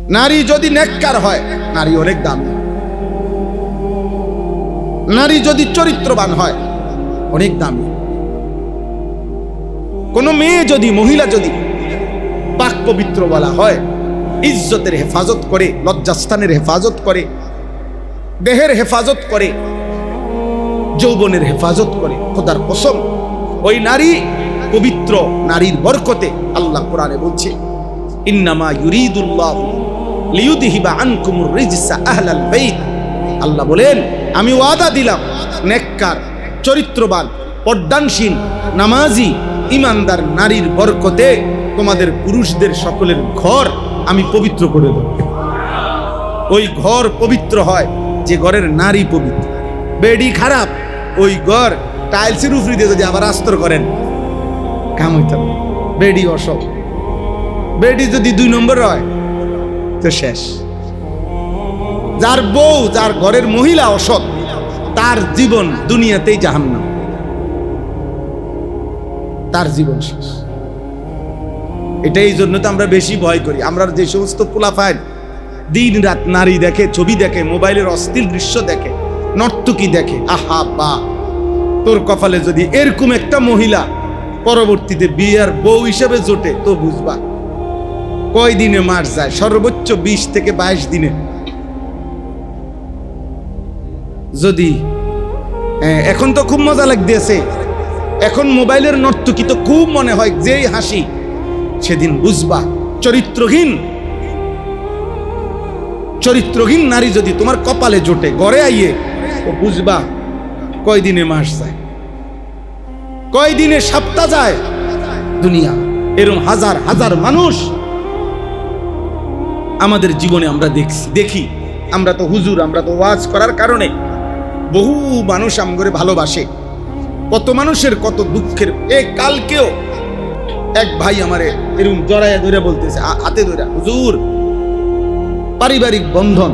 নারী যদি নেককার হয়, নারী অনেক দামি। নারী যদি চরিত্রবান হয়, অনেক দামি। কোন মেয়ে যদি, মহিলা যদি পাক পবিত্র বলা হয়, ইজ্জতের হেফাজত করে, লজ্জাস্থানের হেফাজত করে, দেহের হেফাজত করে, যৌবনের হেফাজত করে, খোদার কসম ওই নারী পবিত্র। নারীর বরকতে আল্লাহ কোরআনে বলছে, ইন্নামা ইউরিদুল্লাহু লিইউযহিবা আনকুমুর রিজসা আহলাল বাইত। আল্লাহ বলেন, আমি ওয়াদা দিলাম নেককার, চরিত্রবান, পর্দানশীল, নামাজি, ইমানদার নারীর বরকতে তোমাদের পুরুষদের সকলের ঘর আমি পবিত্র করে দেব। ওই ঘর পবিত্র হয় যে ঘরের নারী পবিত্র। বেডি খারাপ, ওই ঘর টাইলসের উপরে দিয়ে যদি আবার আস্তর করেন, কাম হইতাম। বেডি অসৎ, বেডি যদি 2 নম্বর হয় তো শেষ। যার বউ, যার ঘরের মহিলা অসৎ, তার জীবন দুনিয়াতেই জাহান্নাম, তার জীবন শেষ। এটাই জন্য তো আমরা বেশি ভয় করি। আমরা যে সমস্ত পোলাপাইন দিন রাত নারী দেখে, ছবি দেখে, মোবাইলের অশ্লীল দৃশ্য দেখে, নর্তকী দেখে, আহা বা তোর কপালে যদি এরকম একটা মহিলা পরবর্তীতে বিয়ের বউ হিসেবে জোটে তো বুঝবা কয় দিনে মার যায়, সর্বোচ্চ 20 থেকে 22 দিনে। যদি এখন তো খুব মজা লাগতেছে, এখন মোবাইলের নর্তকী তো খুব মনে হয় যেই হাসি, সেদিন বুঝবা চরিত্রহীন নারী যদি তোমার কপালে জোটে, ঘরে আইয়ে, তো বুঝবা কয়দিনে মাস যায়, কয়দিনে সপ্তাহ যায়। দুনিয়া এরকম হাজার হাজার মানুষ আমাদের জীবনে আমরা দেখি। আমরা তো হুজুর, আমরা তো ওয়াজ করার কারণে বহু মানুষ আমগরে ভালোবাসে। কত মানুষের কত দুঃখের। কালকেও এক ভাই আমারে এরকম জড়াইয়া ধরে বলতেছে, হাতে ধরে, হুজুর পারিবারিক বন্ধন,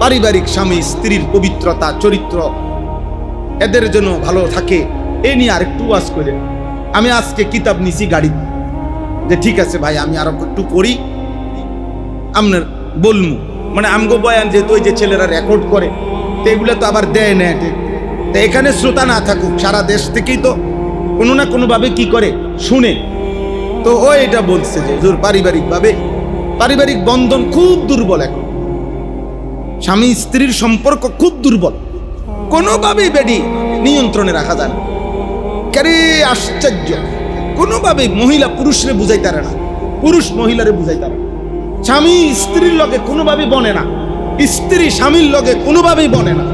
পারিবারিক স্বামী স্ত্রীর পবিত্রতা, চরিত্র এদের জন্য ভালো থাকে, এ নিয়ে আরেকটু ওয়াজ করে। আমি আজকে কিতাব নিছি গাড়ি, যে ঠিক আছে ভাই আমি আরো একটু পড়ি, আপনার বলমু। মানে আমগো বয়ান যেহেতু ওই যে ছেলেরা রেকর্ড করে, তো এগুলো তো আবার দেয় না। তো এখানে শ্রোতা না থাকুক, সারা দেশ থেকেই তো কোনো না কোনো ভাবে কি করে শুনে। তো ও এটা বলছে যে হুজুর পারিবারিক বন্ধন খুব দুর্বল, এখন স্বামী স্ত্রীর সম্পর্ক খুব দুর্বল, কোনোভাবেই বেডি নিয়ন্ত্রণে রাখা যায় না। কেরে আশ্চর্য, কোনোভাবেই মহিলা পুরুষরে বুঝাইতে পারে না, পুরুষ মহিলারে বুঝাইতে পারে না। স্বামী স্ত্রীর লগে কোনোভাবেই বনে না, স্ত্রী স্বামীর লগে কোনোভাবেই বনে না,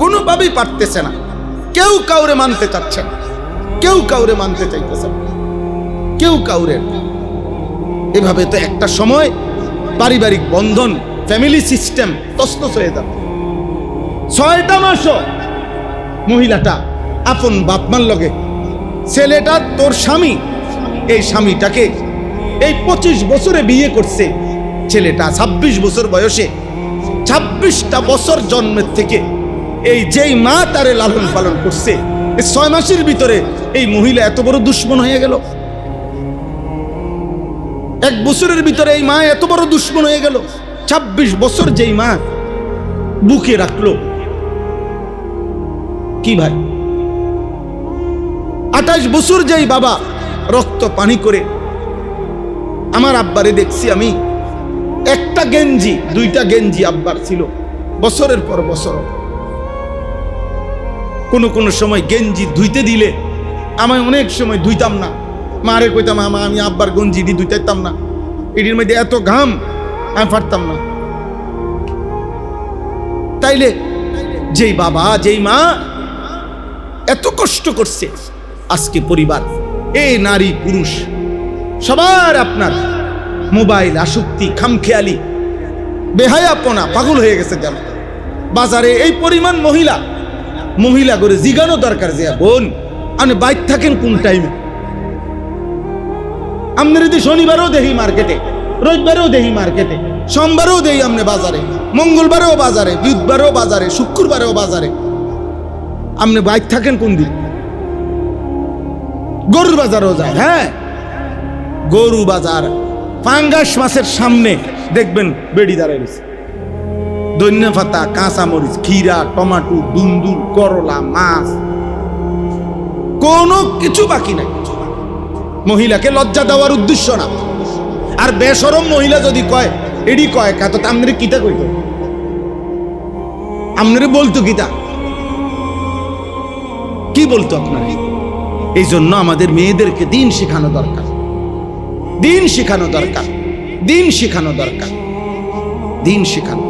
কোনোভাবেই পারতেছে না। কেউ কাউরে মানতে চাচ্ছে না, কেউ কাউরে মানতে চাইতেছে না, কেউ কাউরে। এভাবে তো একটা সময় পারিবারিক বন্ধন, ফ্যামিলি সিস্টেম তছনছ হয়ে যাবে। 6টা মাসও মহিলাটা আপন বাপমার লগে, ছেলেটা তোর স্বামী, এই স্বামীটাকে এই 25 বছরে বিয়ে করছে, ছেলেটা 26 বছর বয়সে, 26টা বছর জন্মের থেকে এই যেই মা তারে লালন পালন করছে, এই 6 মাসের ভিতরে এই মহিলা এত বড় দুশ্মন হয়ে গেল। 1 বছরের ভিতরে এই মা এত বড় দুশ্মন হয়ে গেল। 26 বছর যেই মা বুকে রাখলো, কি ভাই 28 বছর যেই বাবা রক্ত পানি করে। আমার আব্বারে দেখছি আমি, একটা গেঞ্জি 2টা গেঞ্জি আব্বার ছিল বছরের পর বছর। কোন সময় গেঞ্জি ধুইতে দিলে আমি অনেক সময় ধুইতাম না, মারে কইতাম আমি আব্বার গেঞ্জি ধুইতাম না, এটির মধ্যে এত ঘাম, আমি পারতাম না। তাইলে যেই বাবা যেই মা এত কষ্ট করছে, আজকে পরিবার, এই নারী পুরুষ সবার আপনার মোবাইল আসক্তি, খামখেয়ালি, বেহায়াপনা, পাগল হয়ে গেছে। যেন বাজারে এই পরিমাণ মহিলা করে জিগানো দরকার যে বোন আপনি বাইক থাকেন কোন টাইমে। আপনার যদি শনিবারও দেহি মার্কেটে, রবিবারেও দেহি মার্কেটে, সোমবারেও দেই আপনি বাজারে, মঙ্গলবারেও বাজারে, বুধবারেও বাজারে, শুক্রবারেও বাজারে, আপনি বাইক থাকেন কোন দিন? গরুর বাজারও যায়। হ্যাঁ, গরু বাজার পাঙ্গাস মাছের সামনে দেখবেন বেড়ি দাঁড়ায় রয়েছে, ধনিয়া পাতা, কাঁচামরিচ, খিরা, টমাটো, দুন্দুল, করলা, মাছ, কোনো কিছু বাকি নাই। মহিলাকে লজ্জা দেওয়ার উদ্দেশ্য না। আর বেশরম মহিলা যদি কয় এডি কয় কা, তো আমনে কিতা কইতো, আমনে বলতো কিতা, কি বলতো আপনার? এই জন্য আমাদের মেয়েদেরকে দিন শেখানো দরকার, দিন শেখানো দরকার, দিন শেখানো দরকার, দিন শেখানো।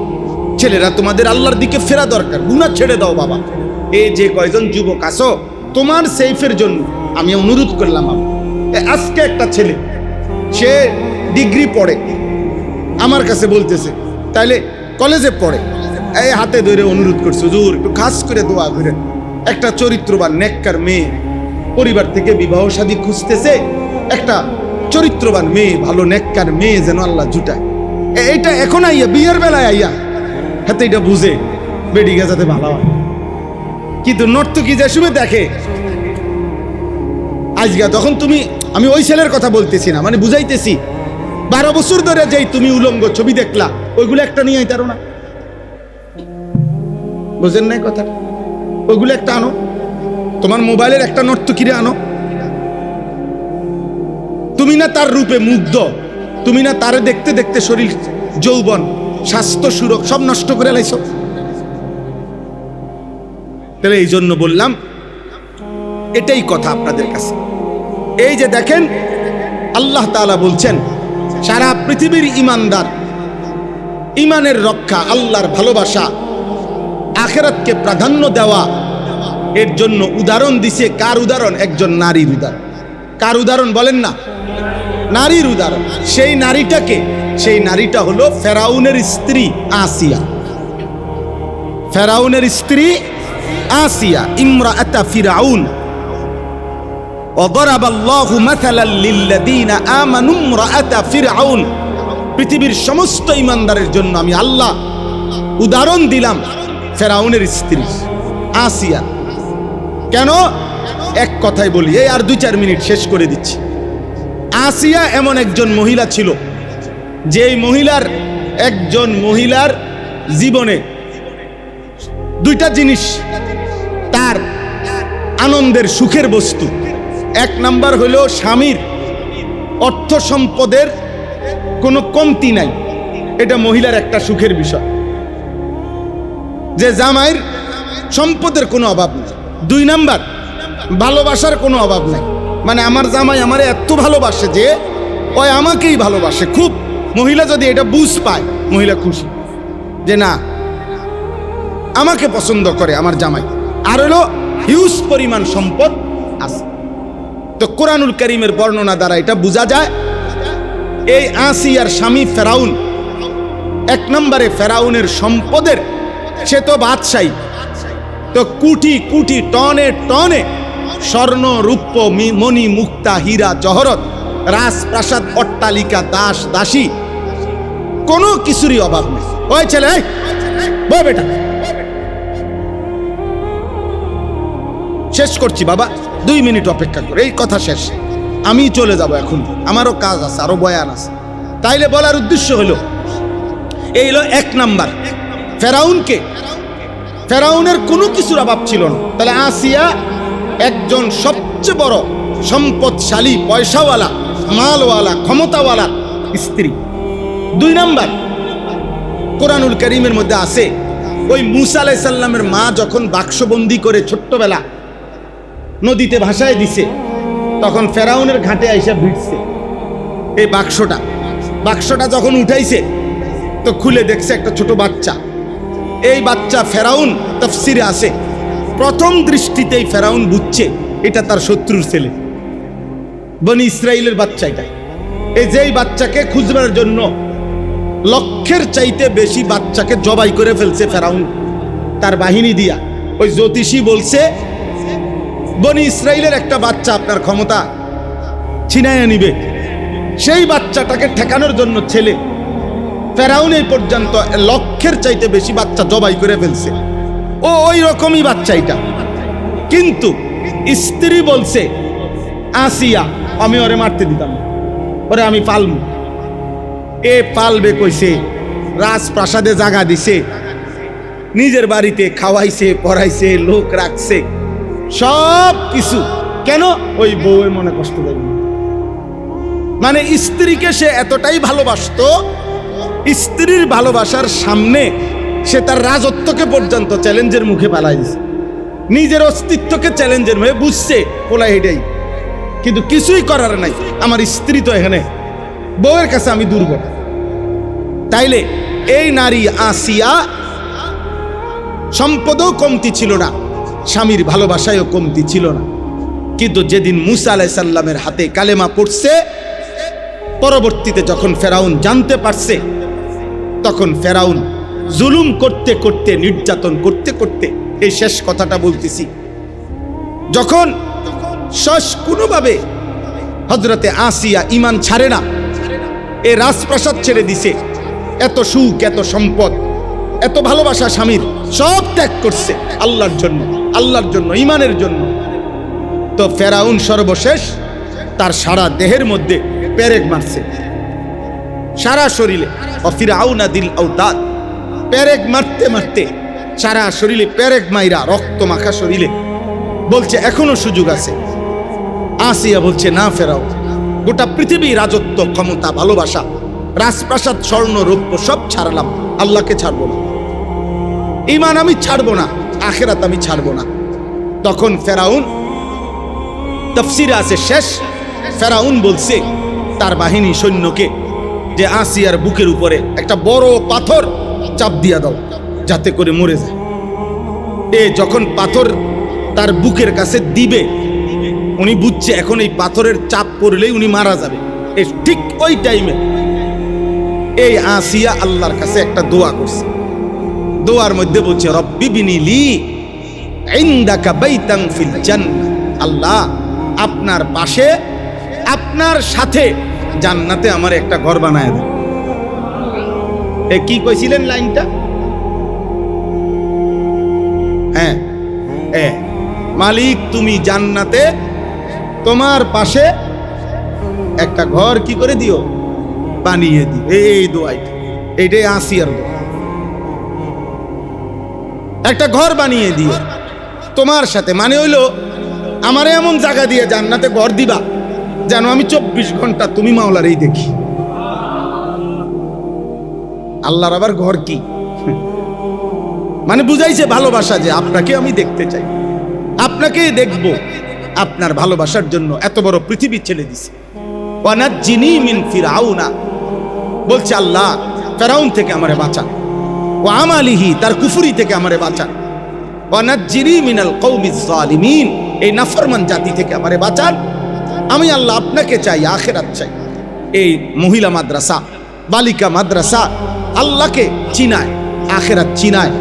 ছেলেরা তোমাদের আল্লাহর দিকে ফেরা দরকার, গুনাহ ছেড়ে দাও বাবা। এই যে কয়জন যুবক আছো, তোমার সেফের জন্য আমি অনুরোধ করলাম। আজকে একটা ছেলে, সে ডিগ্রি পড়ে, আমার কাছে বলতেছে, তাইলে কলেজে পড়ে, এই হাতে ধরে অনুরোধ করছে, হুজুর একটু খাস করে দোয়া করেন, একটা চরিত্রবান নেককার মেয়ে পরিবার থেকে বিবাহ শাদী খুঁজতেছে, একটা চরিত্রবান মেয়ে, ভালো নেককার মেয়ে যেন আল্লাহ জুটায়। এইটা এখন আইয়া বিয়ের বেলায় আইয়া হাতে এটা বুঝে বেডি যাতে ভালো হয়, কিন্তু নর্তকী যে সময় দেখে আজকে, তখন তুমি, আমি ওই ছেলের কথা বলতেছি না, মানে বুঝাইতেছি, 12 বছর ধরে যেই তুমি উলঙ্গ ছবি দেখলা, ওইগুলো একটা নিয়ে আইতারো না, বুঝেন নাই কথা? ওইগুলো একটা আনো, তোমার মোবাইলের একটা নর্তকীরে আনো। তুমি না তার রূপে মুগ্ধ, তুমি না তারে দেখতে দেখতে শরীর, যৌবন, স্বাস্থ্য, সুরক সব নষ্ট করে লাইছো। তাহলে এই জন্য বললাম, এটাই কথা আপনাদের কাছে। এই যে দেখেন, আল্লাহ তাআলা বলছেন সারা পৃথিবীর ইমানদার, ইমানের রক্ষা, আল্লাহর ভালোবাসা, আখিরাতকে প্রাধান্য দেওয়া, এর জন্য উদাহরণ দিছে। কার উদাহরণ? একজন নারীর উদাহরণ। কার উদাহরণ বলেন না? নারীর উদাহরণ। সেই নারীটাকে, সেই নারীটা হলো ফেরাউনের স্ত্রী আসিয়া। ফেরাউনের স্ত্রী আসিয়া, ইমরাআতা ফিরাউন। ওয়াদারাবাল্লাহু মাসালাল লিল্লাযীনা আমানু ইমরাআতা ফিরাউন। পৃথিবীর সমস্ত ঈমানদারের জন্য আমি আল্লাহ উদাহরণ দিলাম ফেরাউনের স্ত্রী আসিয়া। কেন? এক কথাই বলি, এই আর 2-4 মিনিট শেষ করে দিচ্ছি। আসিয়া এমন একজন মহিলা ছিল, যেই মহিলার, একজন মহিলার জীবনে 2টা জিনিস তার আনন্দের, সুখের বস্তু। 1 নাম্বার হলো স্বামীর অর্থ সম্পদের কোনো কমতি নাই, এটা মহিলার একটা সুখের বিষয়, যে জামাইর সম্পদের কোনো অভাব নেই। 2 নাম্বার, ভালোবাসার কোনো অভাব নাই, মানে আমার জামাই আমারে এত ভালোবাসে যে ওই আমাকেই ভালোবাসে খুব। মহিলা যদি এটা বুঝ পায়, মহিলা খুশি যে না, আমাকে পছন্দ করে আমার জামাই। আর হলো হিউজ পরিমাণ সম্পদ আছে। তো কোরআনুল কারীমের বর্ণনা দ্বারা এটা বোঝা যায়, এই আসিয়ার স্বামী ফেরাউন, 1 নম্বরে ফেরাউনের সম্পদের, সে তো বাদশাহী, তো কোটি কোটি, টনে টনে স্বর্ণ, রূপ্য, মণি, মুক্তা, হীরা, জহরত, রাজপ্রাসাদ, অট্টালিকা, দাস দাসী, কোনো কিছুরই অভাব নেই। ওই ছেলে, বল বেটা, শেষ করছি বাবা, 2 মিনিট অপেক্ষা করে, এই কথা শেষ, আমি চলে যাব এখন, আমারও কাজ আছে, আরো বয়ান আছে। তাইলে বলার উদ্দেশ্য হলো, এই হলো 1 নাম্বার, ফেরাউনকে, ফেরাউনের কোনো কিছুর অভাব ছিল না। তাহলে আসিয়া একজন সবচেয়ে বড় সম্পদশালী, পয়সাওয়ালা, মালওয়ালা, ক্ষমতাওয়ালা স্ত্রী। 2 নাম্বার, কোরআনুল কারীমের মধ্যে আছে, ওই মূসা আলাইহিস সালামের মা যখন বাক্সবন্দি করে ছোট্টবেলা নদীতে ভাসায় দিছে, তখন ফেরাউনের ঘাটে আইসা ভিড়ছে এই বাক্সটা যখন উঠাইছে, তো খুলে দেখছে একটা ছোট বাচ্চা। এই বাচ্চা ফেরাউন, তাফসিরে আছে, প্রথম দৃষ্টিতেই ফেরাউন বুঝছে এটা তার শত্রুর ছেলে, বনি ইসরাইলের বাচ্চা এটা। এই যেই বাচ্চাকে খুঁজবার জন্য লক্ষের চাইতে বেশি বাচ্চাকে জবাই করে ফেলছে ফেরাউন তার বাহিনী দিয়া। ওই জ্যোতিষী বলছে, বনি ইসরাইলের একটা বাচ্চা আপনার ক্ষমতা ছিনাইয়া নিবে। সেই বাচ্চাটাকে ঠেকানোর জন্য ছেলে ফেরাউন এই পর্যন্ত লক্ষের চাইতে বেশি বাচ্চা জবাই করে ফেলছে। ওই রকমই বাচ্চা এটা। কিন্তু স্ত্রী বলছে, আসিয়া, আমি ওরে মারতে দিতাম, ওরে আমি পালমু, এ পালবে কইছে, রাজপ্রাসাদে জায়গা দিছে, নিজের বাড়িতে খাওয়াইছে, পড়াইছে, লোক রাখছে, সব কিছু। কেন? ওই বউয়ে মনে কষ্ট দেবে। মানে স্ত্রীকে সে এতটাই ভালোবাসতো, স্ত্রীর ভালোবাসার সামনে সে তার রাজত্বকে পর্যন্ত চ্যালেঞ্জের মুখে পালাই দিছে, নিজের অস্তিত্বকে চ্যালেঞ্জের মুখে বুঝছে পোলা এটাই, কিন্তু কিছুই করার নাই। আমার স্ত্রী তো এখানে, বউয়ের কাছে আমি দুর্বল। তাইলে এই নারী আসিয়া সম্পদও কমতি ছিল না, স্বামীর ভালোবাসায়ও কমতি ছিল না। কিন্তু যেদিন মুসা আলাইহিস সালামের হাতে কালেমা পড়ছে, পরবর্তীতে যখন ফেরাউন জানতে পারছে, তখন ফেরাউন জুলুম করতে করতে, নির্যাতন করতে করতে, এই শেষ কথাটা বলতেছি, যখন শেষ কোনোভাবে হযরতে আসিয়া ঈমান ছাড়ে না, এ রাজপ্রাসাদ ছেড়ে দিছে, এত সুখ, এত সম্পদ, এত ভালোবাসা স্বামীর, সব ত্যাগ করছে আল্লাহর জন্য, আল্লাহর জন্য, ঈমানের জন্য। তো ফেরাউন সর্বশেষ তার সারা দেহের মধ্যে পেরেক মারছে, সারা শরীরে, ফিরআউনা দিল আওতাদ, পেরেক মারতে মারতে সারা শরীরে পেরেক মাইরা, রক্ত মাখা শরীরে বলছে এখনো সুযোগ আছে। আসিয়া বলছে না ফেরাউন, গোটা পৃথিবী, রাজত্ব, ক্ষমতা, ভালোবাসা, রাজপ্রাসাদ, স্বর্ণ রৌপ্য সব ছাড়লাম, আল্লাহকে ছাড়বো না, ঈমান আমি ছাড়বো না, আখিরাত আমি ছাড়বো না। তখন ফেরাউন, তাফসীরে আছে শেষ, ফেরাউন বলছে তার বাহিনী সৈন্যকে যে আসিয়ার বুকের উপরে একটা বড় পাথর চাপ দিয়া দাও, যাতে করে মরে যায়। এ যখন পাথর তার বুকের কাছে দিবে, উনি বুঝছে এখন এই পাথরের চাপ পড়লেই উনি মারা যাবে। ঠিক ওই টাইমে এই আসিয়া আল্লাহর কাছে একটা দোয়া করছে, দোয়ার মধ্যে বলছে রব্বি বিনি লি ইনদাকা বাইতান ফিল জান্নাহ, আল্লাহ আপনার পাশে, আপনার সাথে জান্নাতে আমার একটা ঘর বানায় দেন। এ কি কইছিলেন লাইনটা? হ্যাঁ, মালিক তুমি জান্নাতে তোমার পাশে একটা ঘর কি করে দিও, বানিয়ে দিও। এই দোয়াইটা, এইটাই আসিয়ার দোয়া, একটা ঘর বানিয়ে দিও তোমার সাথে। মানে হইলো আমারে এমন জায়গা দিয়ে জান্নাতে ঘর দিবা যেন আমি 24 ঘন্টা তুমি মাওলারেই দেখি। আল্লাহর আবার ঘর কি? মানে বুঝাইছে ভালোবাসা, যে আপনাকে আমি দেখতে চাই, আপনাকেই দেখব, আপনার ভালোবাসার জন্য এত বড় পৃথিবী ছেড়ে দিছে। ওয়ানাজ্জিনি মিন ফিরাউনা, বলছে আল্লাহ ফেরাউন থেকে আমারে বাঁচান, ওয়া আমালিহি, তার কুফরি থেকে আমারে বাঁচান, ওয়ানাজ্জিনি মিনাল কওমিজ জালিমিন, এই নাফরমান জাতি থেকে আমারে বাঁচান। আমি আল্লাহ আপনাকে চাই, আখিরাত চাই। এই মহিলা মাদ্রাসা, বালিকা মাদ্রাসা আল্লাহকে চিনায়, আখিরাত চিনায়,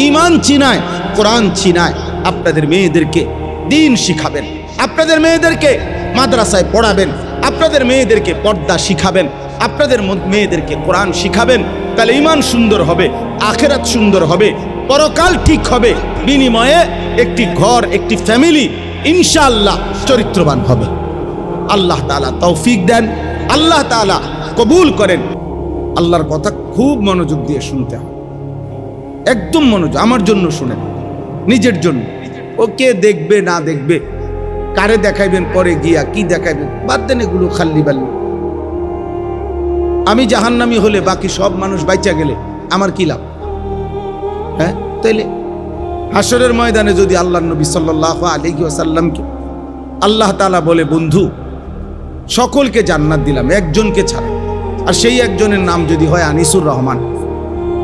ঈমান চিনায়, কোরআন চিনায়। আপনাদের মেয়েদেরকে দ্বীন শিখাবেন, আপনাদের মেয়েদেরকে মাদ্রাসায় পড়াবেন, আপনাদের মেয়েদেরকে পর্দা শিখাবেন, আপনাদের মেয়েদেরকে কোরআন শিখাবেন। তাহলে ঈমান সুন্দর হবে, আখিরাত সুন্দর হবে, পরকাল ঠিক হবে, বিনিময়ে একটি ঘর, একটি ফ্যামিলি ইনশাআল্লাহ চরিত্রবান হবে। আল্লাহ তাআলা তৌফিক দেন, আল্লাহ তাআলা কবুল করেন। আল্লাহর কথা খুব মনোযোগ দিয়ে শুনতে হয়, একদম মনোযোগ। আমার জন্য শুনেন, নিজের জন্য। ও কে দেখবে না দেখবে, কারে দেখাইবেন, পরে গিয়া কি দেখাইবেন, বাদ দেন এগুলো খাল্লি বাল্লি। আমি জাহান্নামী হলে বাকি সব মানুষ বাইচা গেলে আমার কি লাভ? হ্যাঁ, তাইলে হাসরের ময়দানে যদি আল্লাহর নবী সাল্লাল্লাহু আলাইহি ওয়াসাল্লামকে আল্লাহ তাআলা বলে, বন্ধু সকলকে জান্নাত দিলাম একজনকে ছাড়া, আর সেই একজনের নাম যদি হয় আনিসুর রহমান,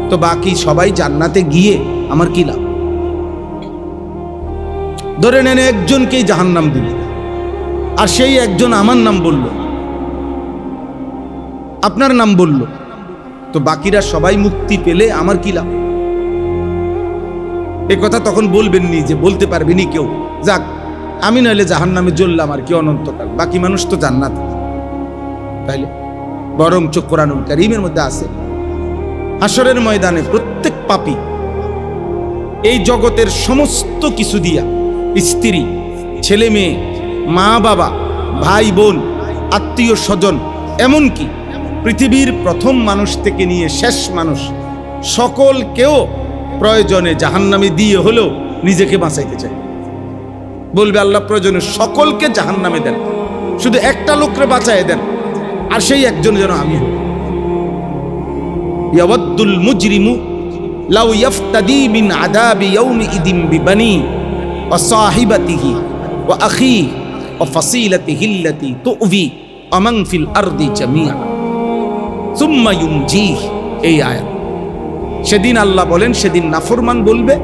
তো বাকি সবাই জান্নাতে গিয়ে আমার কি লাভ? ধরে নেন একজনকেই জাহান্নাম দিল, আর সেই একজন আমার নাম বলল, আপনার নাম বলল, তো বাকিরা সবাই মুক্তি পেলে আমার কি লাভ? এ কথা তখন বলবেন নি, যে বলতে পারবেনি কেউ, যাক আমি নইলে জাহান্নামে জ্বললাম আর কি অনন্তকাল, বাকি মানুষ তো জান্নাত। তাইলে বরঞ্চ কোরআনুল কারীমের মধ্যে আছে, হাসরের ময়দানে প্রত্যেক পাপী এই জগতের সমস্ত কিছু দিয়া, স্ত্রী, ছেলে মেয়ে, মা বাবা, ভাই বোন, আত্মীয় স্বজন, এমনকি পৃথিবীর প্রথম মানুষ থেকে নিয়ে শেষ মানুষ সকলকেও প্রয়োজনে জাহান্নামে দিয়ে হলেও নিজেকে বাঁচাইতে চাই। বলবে আল্লাহ প্রয়োজনে সকলকে জাহান্নামে দেন, শুধু একটা লোককে বাঁচায় দেন, আর সেই একজন যেন আমি হই। ইয়াওয়াদ্দুল মুজরিমু লাউ ইয়াফতাদি মিন আযাবি ইয়াউমিইদিন বিবানি ওয়া সাহিবাতিহি ওয়া আখিহি ওয়া ফাসিলাতিহি আল্লাতী তু'বি ওয়া মান ফিল আরদি জামিআ সুম্মা ইউনজিহি। এই আয়াত। সেদিন আল্লাহ বলেন, সেদিন নাফরমান বলবে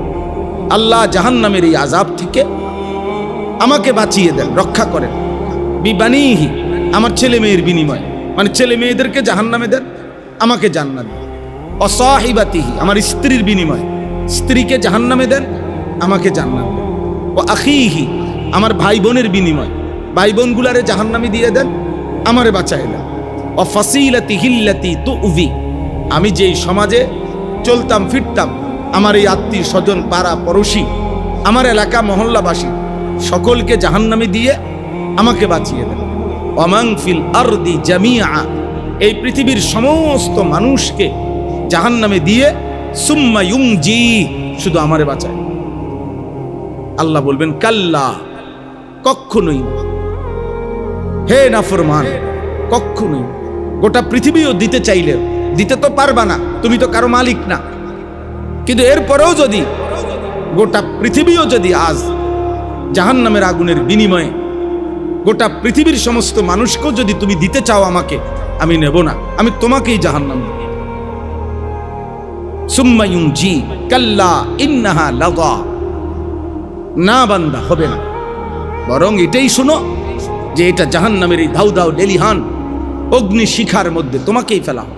আল্লাহ জাহান্নামের এই আযাব থেকে আমাকে বাঁচিয়ে দেন, রক্ষা করেন। বিবানিহি, আমার ছেলে মেয়ের বিনিময়ে, মানে ছেলে মেয়েদেরকে জাহান্নামে দেন, আমাকে জান্নাত দেন। অসাহিবাতিহি, আমার স্ত্রীর বিনিময়ে, স্ত্রীকে জাহান্নামে দেন, আমাকে জান্নাত দেন। ও আখিহি, আমার ভাই বোনের বিনিময়ে, ভাই বোনগুলারে জাহান্নামে দিয়ে দেন, আমারে বাঁচায় দেন। ও ফাসিলাতিহি আল্লাতী তু'বি, আমি যেই সমাজে চলতাম ফিরতাম, আমার এই আত্মীয় স্বজন পাড়া পড়োশি, আমার এলাকা মহল্লাবাসী সকলকে জাহান্নামে দিয়ে আমাকে বাঁচিয়ে দেন। ওয়ামান ফিল আরদি জামিআ, এই পৃথিবীর সমস্ত মানুষকে জাহান্নামে দিয়ে সুম্মা ইউনজি, শুধু আমারে বাঁচায়। আল্লাহ বলবেন কাল্লা, কখনোই না। হে নাফরমান, কখনোই। গোটা পৃথিবীও দিতে চাইলে দিতে তো পারবা না, তুমি তো কারো মালিক না। কিন্তু এরপরেও যদি গোটা পৃথিবীও যদি আজ জাহান্নামের আগুনের বিনিময়ে গোটা পৃথিবীর সমস্ত মানুষকেও যদি তুমি দিতে চাও আমাকে, আমি নেব না, আমি তোমাকেই জাহান্নাম দেব। সুম্মা ইউনজি কাল্লা ইন্নাহা লাযা, না বান্দা, হবে না। বরং এটাই শোনো যে এটা জাহান্নামের এই ধাউ ধাউ ডেলিহান অগ্নি শিখার মধ্যে তোমাকেই ফেলা হবে।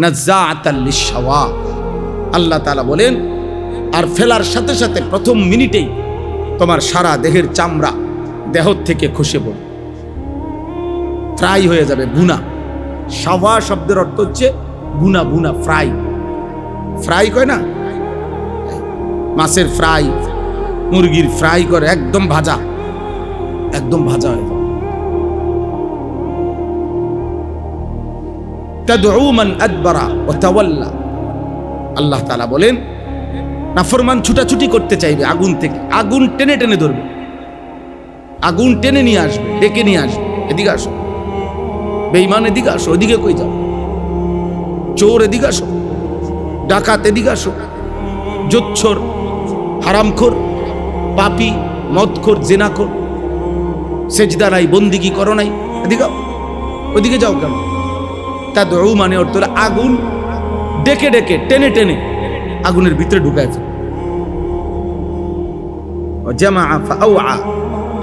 নাযাআতাল লিশাওয়া, আল্লাহ তাআলা বলেন, আর ফেলার সাথে সাথে প্রথম মিনিটেই তোমার সারা দেহের চামড়া দেহ থেকে খসে পড়বে, ফ্রাই হয়ে যাবে, বুনা। শাওয়া শব্দের অর্থ হচ্ছে বুনা, বুনা, ফ্রাই। ফ্রাই কয় না, মাছের ফ্রাই, মুরগির ফ্রাই করে, একদম ভাজা, একদম ভাজা হয়ে যাবে। তাদউ মান আদবারা ওয়া তাওয়াল্লা, আল্লাহ তাআলা বলেন নাফরমান ছুটাছুটি করতে চাইবে আগুন থেকে, আগুন টেনে টেনে ধরবে, আগুন টেনে নিয়ে আসবে, ডেকে নিয়ে আসবে, এদিকে আসো। বেঈমান এদিকে আসো, ওদিকে কই যাও? চোর এদিকে আসো, ডাকাত এদিকে আসো, জোচ্ছর, হারামখোর, পাপী, মদখোর, জিনাখোর, সেজদা নাই, বন্দিগি করো নাই, এদিকে ওদিকে যাও কেন? তাদউ মানে অর্থ হলো আগুন ডেকে ডেকে টেনে টেনে আগুনের ভিতরে ঢুকায় ফেলে। জামা ফাআওয়া,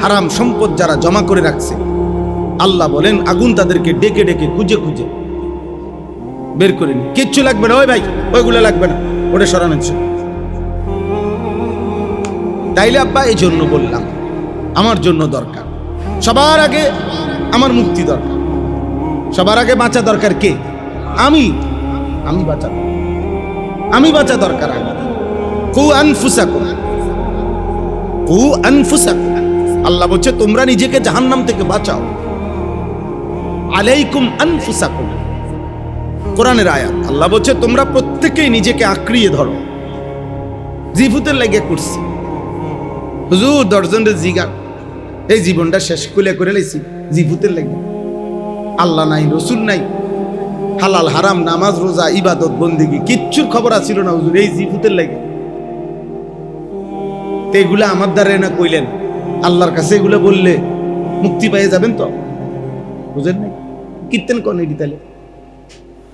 হারাম সম্পদ যারা জমা করে রাখছে, আল্লাহ বলেন আগুন তাদেরকে ডেকে ডেকে খুঁজে খুঁজে বের করে নি। কিচ্ছু লাগবে না, ওই ভাই ওইগুলো লাগবে না, ওটা সরানোর জন্য। তাইলে আব্বা এই জন্য বললাম, আমার জন্য দরকার সবার আগে আমার মুক্তি দরকার, সবার আগে বাঁচা দরকার কে? আমি বাঁচা, আমি বাঁচা দরকার। কু আনফুসাকুম, কু আনফুসাকুম, আল্লাহ বলছে তোমরা নিজেকে জাহান্নাম থেকে বাঁচাও। আলাইকুম আনফুসাকুম, কোরআনের আয়াত। আল্লাহ বলছে তোমরা প্রত্যেকেই নিজেকে আঁকড়িয়ে ধরো। জিভুতের লাগে করছি হুজুর, দর্জনের জিগার এই জীবনটা শেষ করে লাইছি জিভুতের লাগে। আল্লাহ নাই, রসুল নাই, হালাল হারাম, নামাজ রোজা, ইবাদত বন্দেগী কিচ্ছুর খবর আছিল না হুজুর, এই জিভুতের লাগে। এগুলা আমার দ্বারা না কইলেন, আল্লাহর কাছে এগুলো বললে মুক্তি পেয়ে যাবেন তো, বুঝেন নাই? কীর্তন করেন এটি, তাহলে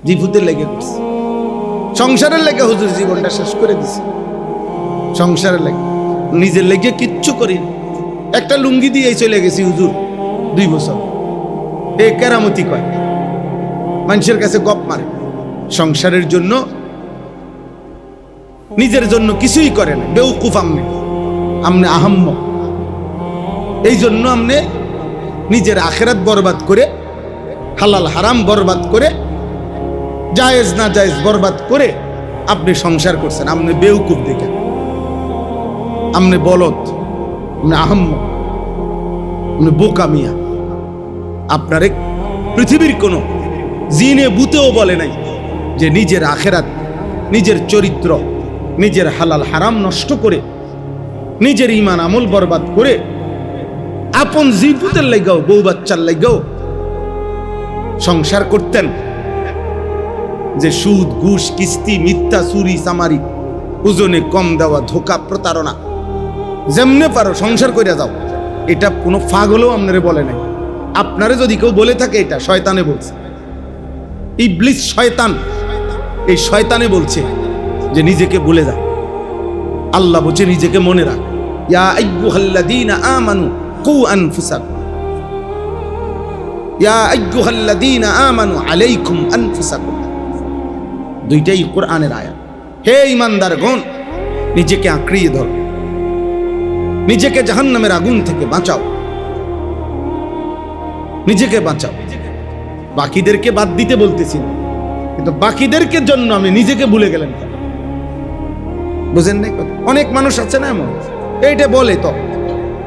জিভুতের লেগে করছে, সংসারের লেগে হুজুর জীবনটা শেষ করে দিছে, সংসারের লেগে, নিজের লেগে কিচ্ছু করি। একটা লুঙ্গি দিয়ে চলে গেছি হুজুর 2 বছর, এই কেরামতি কয়, মানুষের কাছে গপ মারে, সংসারের জন্য নিজের জন্য কিছুই করে না। বেউকুফ আমনে আহাম্ম, এই জন্য আমনে নিজের আখেরাত বরবাদ করে, হালাল হারাম বরবাদ করে, জায়েজ না জায়েজ বরবাদ করে আপনি সংসার করছেন। আপনি বেউকুফ দেখেন, আপনি বলদ, আপনি আহাম্ম, আপনি বোকা মিয়া। আপনার পৃথিবীর কোনো জিনে ভূতেও বলে নাই যে নিজের আখেরাত, নিজের চরিত্র, নিজের হালাল হারাম নষ্ট করে, নিজের ঈমান আমল বরবাদ করে, আপন জীবুতের লাগাও, বউ বাচ্চার লাগাও সংসার করতেন। যে সুদ, ঘুষ, কিস্তি, মিথ্যা, চুরি, চামারি, ওজনে কম দেওয়া, ধোঁকা, প্রতারণা, যেমনে পারো সংসার করে যাও। এটা কোনো পাগলও আপনারে বলে নাই। আপনারে যদি কেউ বলে থাকে, এটা শয়তানে বলছে, ইবলিস শয়তান। এই শয়তানে বলছে যে নিজেকে ভুলে যা। আল্লাহ বলছে নিজেকে মনে রাখ। ইয়া আইয়ুহাল্লাযীনা আমানু কু আনফুসাকুম, ইয়া আইয়ুহাল্লাযীনা আমানু আলাইকুম আনফুসাকুম। দুইটাই কোরআনের আয়াত। হে ঈমানদারগণ, নিজেকে আঁকড়িয়ে ধরো, নিজেকে জাহান্নামের আগুন থেকে বাঁচাও, নিজেকে বাঁচাও। বাকিদেরকে বাদ দিতে বলতেছি না, কিন্তু বাকিদেরকে জন্য আপনি নিজেকে ভুলে গেলেন। বুঝেন নাই? অনেক মানুষ আছে না এমন, এইটা বলে তো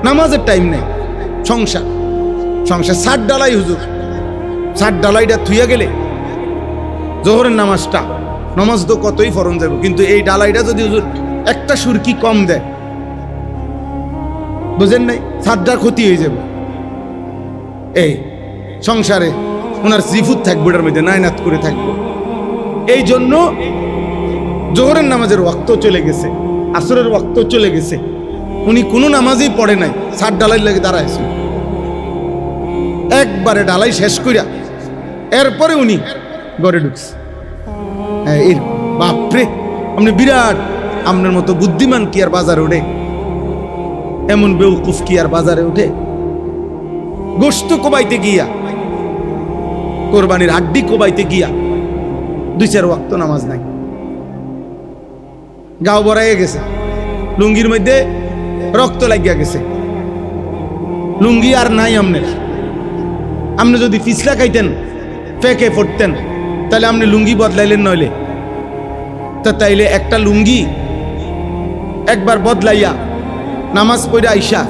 নামাজের টাইম নেই, সংসার সংসার 60 ডালাই হুজুর, 60 ডালাইটা থুইয়া গেলে জোহরের নামাজটা, নামাজ তো কতই ফরন যাবে, কিন্তু এই ডালাইটা যদি হুজুর একটা সুরকি কম দেয়, বুঝেন নাই, 60টা ক্ষতি হয়ে যাবে। এই সংসারে ওনার জিফুত থাকবে, ওটার মধ্যে নায়নাত করে থাকবে। এই জন্য জোহরের নামাজের ওয়াক্ত চলে গেছে, আসরের ওয়াক্ত চলে গেছে, উনি কোনো নামাজই পড়ে নাই, 60 ডালাই লাগে দাঁড়াইছে। একবারে ডালাই শেষ করিয়া এরপরে উনি ঘরে ঢুকছে। বাপরে, আপনি বিরাট, আপনার মতো বুদ্ধিমান কি আর বাজারে ওঠে? এমন বেউকুফ কি আর বাজারে ওঠে? গোশত কোবাইতে গিয়া, কোরবানির হাড্ডি কোবাইতে গিয়া 2-4 ওয়াক্ত নামাজ নাই, গাও বড়াইয়া গেছে, লুঙ্গির মধ্যে রক্ত লাগিয়া গেছে, লুঙ্গি আর নাই আমনের। আপনি যদি পিছলা খাইতেন, ফেকে পড়তেন, তাহলে আপনি লুঙ্গি বদলাইলেন নইলে। তা তাইলে একটা লুঙ্গি একবার বদলাইয়া নামাজ পড়ে আইসা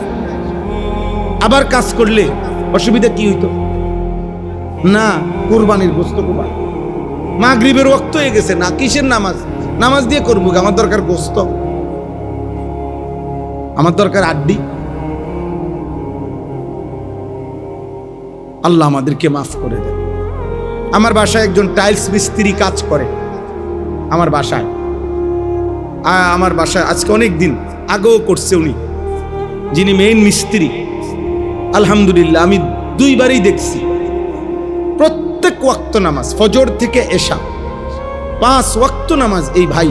আবার কাজ করলে অসুবিধা কি হইতো? না, কোরবানির গোশত কোরবানি, মাগরিবের ওয়াক্ত হয়ে গেছে, না কিসের নামাজ? নামাজ দিয়ে করবো, আমার দরকার গোশত, আমার দরকার আড্ডি। আল্লাহ আমাদেরকে মাফ করে দেন। আমার বাসায় একজন টাইলস মিস্ত্রি কাজ করে, আমার বাসায় আজকে অনেক দিন আগেও করছে উনি, যিনি মেইন মিস্ত্রি। আলহামদুলিল্লাহ, আমি 2বারই দেখছি প্রত্যেক ওয়াক্ত নামাজ, ফজর থেকে এশা 5 ওয়াক্ত নামাজ এই ভাই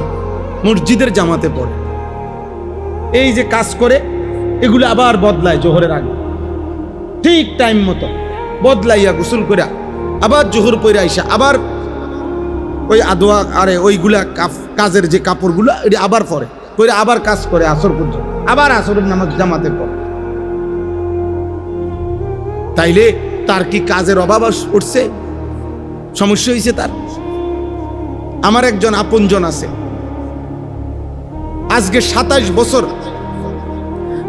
মসজিদের জামাতে পড়ে। এই যে কাজ করে, এগুলো আবার বদলায় জোহরের আগে, ঠিক টাইম মতো বদলাইয়া গোসল করে আবার জোহর পরে আইসা আবার ওই আদোয়া আরে ওইগুলা কাজের যে কাপড়গুলো এটা আবার পরে আবার কাজ করে আসর পর্যন্ত, আবার আসরের নামাজ জামাতে পড়ে। তাইলে তার কি কাজের অভাব পড়ছে? সমস্যা হয়েছে তার? আমার একজন আপনজন আছে, আজকে 27 বছর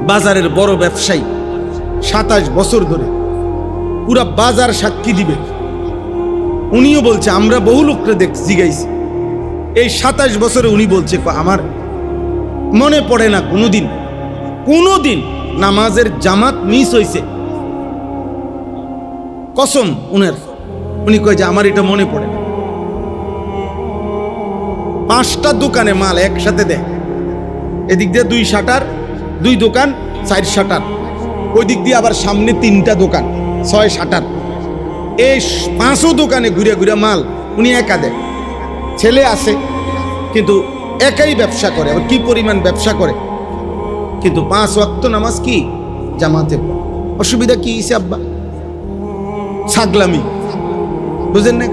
বাজারের বড় ব্যবসায়ী, 27 বছর ধরে পুরা বাজার সাক্ষী দিবে। উনিও বলছে, আমরা বহু লোককে জিগাইছি, এই 27 বছরে উনি বলছে আমার মনে পড়ে না কোনোদিন নামাজের জামাত মিস হয়েছে। কসম উনার, উনি কয় যে আমার এটা মনে পড়ে না। 5টা দোকানে মাল একসাথে দেয়, এদিক দিয়ে 2 শাটার, 2 দোকান 4 শাটার, ওই দিক দিয়ে আবার সামনে 3টা দোকান 6 শাটার। এই 5ও দোকানে ঘুরে ঘুরে মাল উনি একা দেয়। ছেলে আছে কিন্তু একাই ব্যবসা করে, কি পরিমাণ ব্যবসা করে, কিন্তু 5 ওয়াক্ত নামাজ কি জামাতে। অসুবিধা কি হয়েছে আব্বা? ছাগলামি, বুঝেন না?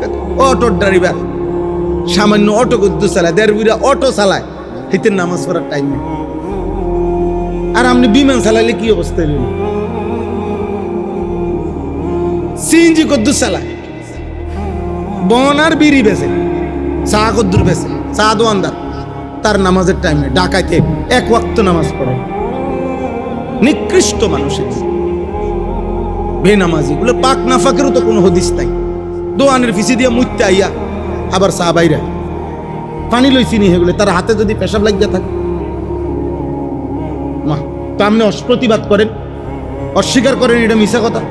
অটোর ড্রাইভার, সামান্য অটো করতে চালায়, 1.5 বিঘা অটো চালায়, হিতের নামাজ পড়ার টাইম নেই। আর আপনি বিমান চালাইলে কি অবস্থা হইল? সিএনজি কদ্দুর চালায়, বন আর বিড়ি বেছে, চা কদ্দুর বেছে, চা দোয়ানদার, তার নামাজের টাইম নেই। ঢাকাইতে 1 ওয়াক্ত নামাজ পড়ে, নিকৃষ্ট মানুষের বেনামাজি গুলো। পাক নাফাকেরও তো কোনো হদিস নাই, দোয়ানের ফিসি দিয়ে মুইতে আইয়া আবার চা বাইরে পানি লইছি নি হেগুলো, তার হাতে যদি পেশাব লাগিয়ে থাকে মা, তো আপনি প্রতিবাদ করেন, অস্বীকার করেন, এটা মিশা কথা।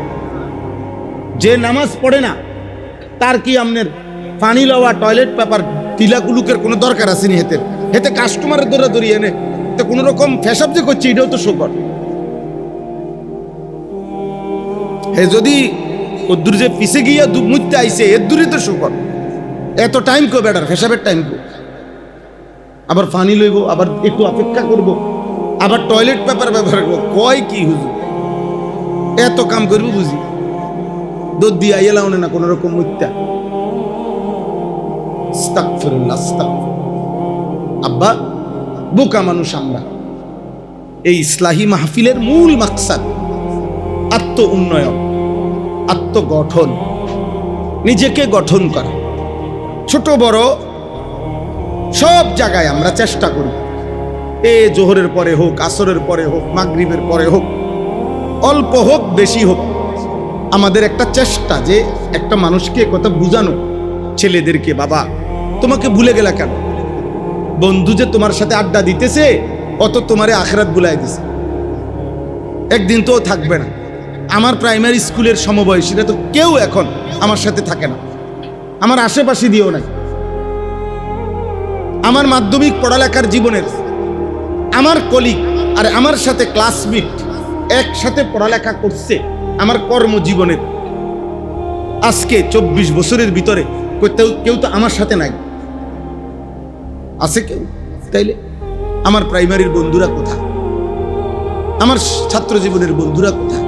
যে নামাজ পড়ে না তার কি আপনার পানি লওয়া, টয়লেট পেপার, তিলাকুলুকের কোনো দরকার আছে নি? হেতে হেতে কাস্টমারের দৌড়াদৌড়ি এনে তো কোনো রকম পেশাব যে করছে এটাও তো শোকর। হে যদি ওদূর যে পিছে গিয়া মুইতে আইছে এর দূরে তো শোকর। এত টাইম কো বেটার পেশাবের টাইম কো, আবার পানি লইব, আবার একটু অপেক্ষা করব, আবার টয়লেট পেপার ব্যবহার করবো, কয় কি হুজুর এত কাম করবো বুঝি? দুধ দিয়া এলাও না কোন রকম মুইতা। আস্তাগফিরুল্লাহ, আস্তাগফিরুল্লাহ। আব্বা বোকা মানুষ আমরা। এই ইসলাহি মাহফিলের মূল মাকসাদ আত্ম উন্নয়ন, আত্মগঠন, নিজেকে গঠন করা। ছোট বড় সব জায়গায় আমরা চেষ্টা করি, জোহরের পরে হোক, আসরের পরে হোক, মাগরিবের পরে হোক, অল্প হোক বেশি হোক, আমাদের একটা চেষ্টা যে একটা মানুষকে কথা বুঝানো, ছেলেদেরকে, বাবা তোমাকে ভুলে গেলা কেন? বন্ধু যে তোমার সাথে আড্ডা দিতেছে অত তোমারে আখিরাত ভুলাই দিছে, একদিন তো থাকবে না। আমার প্রাইমারি স্কুলের সমবয়সীরা তো কেউ এখন আমার সাথে থাকে না, আমার আশেপাশে দিয়েও নাই। আমার মাধ্যমিক পড়ালেখার জীবনের আমার কলিগ আর আমার সাথে ক্লাসমেট একসাথে পড়ালেখা করছে আমার কর্মজীবনের আজকে 24 বছরের ভিতরে কেউ তো আমার সাথে নাই, আছে কেউ? তাইলে আমার প্রাইমারির বন্ধুরা কোথায়? আমার ছাত্র জীবনের বন্ধুরা কোথায়?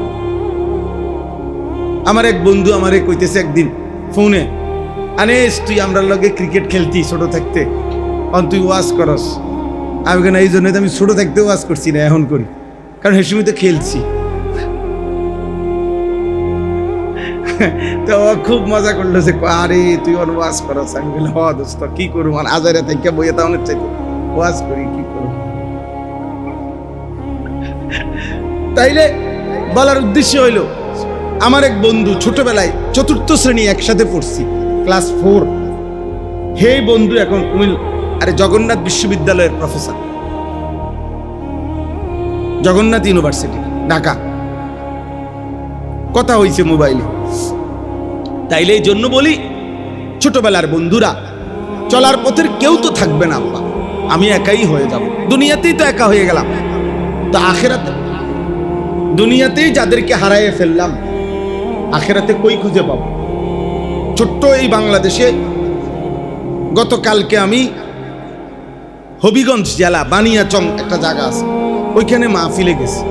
আমার এক বন্ধু আমারে কইতেছে একদিন ফোনে, আনেস তুই আমরা লগে ক্রিকেট খেলতি ছোট থাকতে, তুই ওয়াজ করস। আমি কেন, এই জন্যই তো আমি ছোট থাকতে ওয়াজ করছি না, এখন করি, কারণ হেসুমি তো খেলছি। তো খুব মজা করলো যে আরে তুই ওয়াজ করস। আমি বললাম হ দোস্ত কি করবো, মানে আজারে থেকে বইয়ে তো অনেক চাইতো ওয়াজ করি, কি করবো। তাইলে বলার উদ্দেশ্য হইল, আমার এক বন্ধু ছোটবেলায় 4th শ্রেণী একসাথে পড়ছি, ক্লাস 4। হে বন্ধু এখন জগন্নাথ বিশ্ববিদ্যালয়ের প্রফেসর, জগন্নাথ ইউনিভার্সিটি ঢাকা। কথা হয়েছে মোবাইলে। তাইলে এই জন্য বলি, ছোটবেলার বন্ধুরা চলার পথের কেউ তো থাকবে না আব্বা, আমি একাই হয়ে যাব। দুনিয়াতেই তো একা হয়ে গেলাম, তো আখেরাতে? দুনিয়াতেই যাদেরকে হারাইয়ে ফেললাম, আখেরাতে কই খুঁজে পাবো? ছোট্ট এই বাংলাদেশে গতকালকে আমি হবিগঞ্জ জেলা বানিয়াচং একটা জায়গা আছে, ওইখানে মাহফিলে গেছি।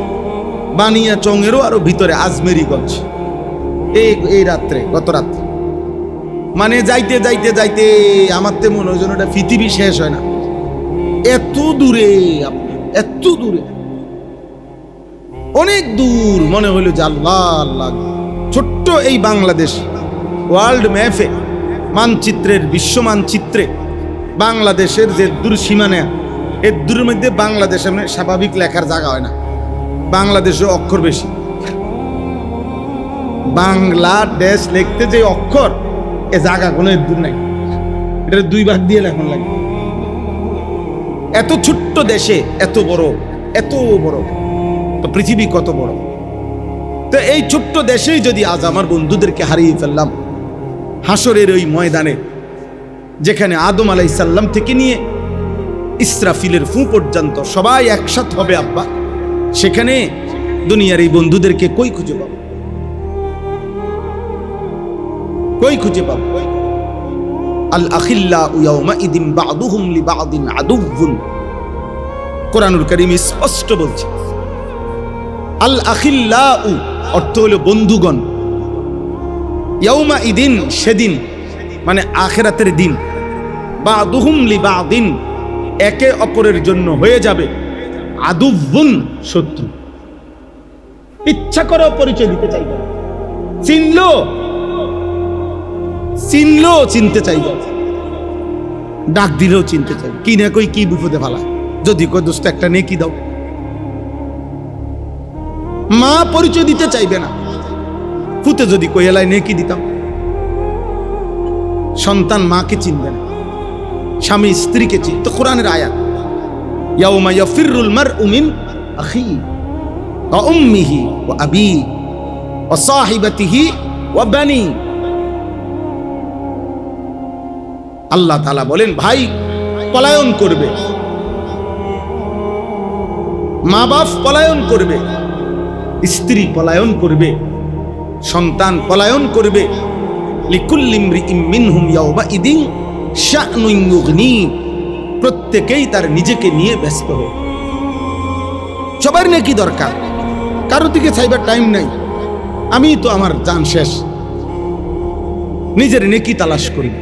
বানিয়াচংয়েরও আরো ভিতরে আজমেরিগঞ্জ, এই রাত্রে, গত রাত্রে, মানে যাইতে যাইতে যাইতে আমার তো মনে হয় যেন এটা পৃথিবী শেষ হয় না, এত দূরে, এত দূরে, অনেক দূর। মনে হইল যে আল্লাহ আল্লাহ। ছোট্ট এই বাংলাদেশ ওয়ার্ল্ড ম্যাপে, মানচিত্রের, বিশ্ব মানচিত্রে বাংলাদেশের যে দূর সীমানা, এর দূরের মধ্যে বাংলাদেশ স্বাভাবিক লেখার জায়গা হয় না, বাংলাদেশের অক্ষর বেশি। বাংলাদেশ লিখতে যে অক্ষর, এ জায়গা কোনো দূর নাই, এটা 2 ভাগ দিয়ে লেখন লাগে। এত ছোট্ট দেশে এত বড়, এত বড়, তো পৃথিবী কত বড়। তো এই ছোট্ট দেশেই যদি আজ আমার বন্ধুদেরকে হারিয়ে ফেললাম, হাসরের ওই ময়দানে যেখানে আদম আলাইহিস সালাম থেকে নিয়ে ইসরাফিলের ফু পর্যন্ত সবাই একসাথে হবে আব্বা, সেখানে দুনিয়ার এই বন্ধুদেরকে কই খুঁজে পাবো? কই খুঁজে পাবো? আল আখিল্লাউ ইয়াউমাইদিন বা'দুহুম লিবা'দিন আদুউন, কোরআনুল কারীম স্পষ্ট বলছে। আল আখিল্লাউ অর্থ হলো বন্ধুগণ, ইয়াউমাইদিন সেদিন, মানে আখিরাতের দিন, বা'দুহুম লিবা'দিন একে অপরের জন্য হয়ে যাবে আদুউন শত্রু। ইচ্ছা করে পরিচয় দিতে চাইবে, চিনলেও চিনতে চাইবে, ডাক দিলেও চিনতে চাইবে, কি না কই কি বিপদে ফেলা, যদি কই দোস্ত একটা নেকি দাও। মা পরিচয় দিতে চাইবে না, ফুতে যদি কই এলাই নেকি দিতাম। সন্তান মাকে চিনবে না, স্বামী স্ত্রীকে চিনবে। তো কোরআনের আয়াত, ইয়াউমা ইয়াফিরুল মারউ মিন আখিহি ওয়া উম্মিহি ওয়া আবিহি ওয়া সাহিবাতিহি ওয়া বানি। আল্লাহ তাআলা বলেন ভাই পলায়ন করবে, মা বাপ পলায়ন করবে, স্ত্রী পলায়ন করবে, সন্তান পলায়ন করবে। লিকুল্লি ইমরিইম মিনহুম ইয়াওমাইদিন শা'নুন ইউগনি, প্রত্যেকেই তার নিজেকে নিয়ে ব্যস্ত হবে। সবার নাকি দরকার, কারো দিকে চাইবার টাইম নাই, আমি তো আমার জান শেষ, নিজের নেকি তালাশ করি।